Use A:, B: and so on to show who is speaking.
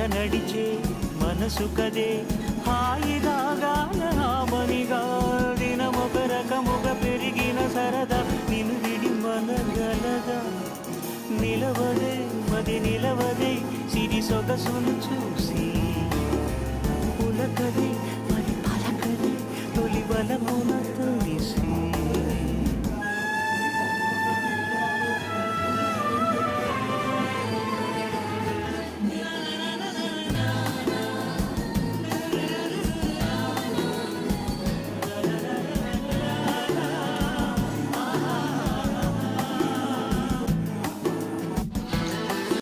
A: నడిచే మనసు కదే హాయిదాగాన ఆమనిగా దినమొక రకముగా పెరిగిన సరదా నిన్ను విడి మనగలదా నిలవదే మది నిలవదే సిరి సొగసును చూసి పులకదే మరి పలకదే తొలి బలమున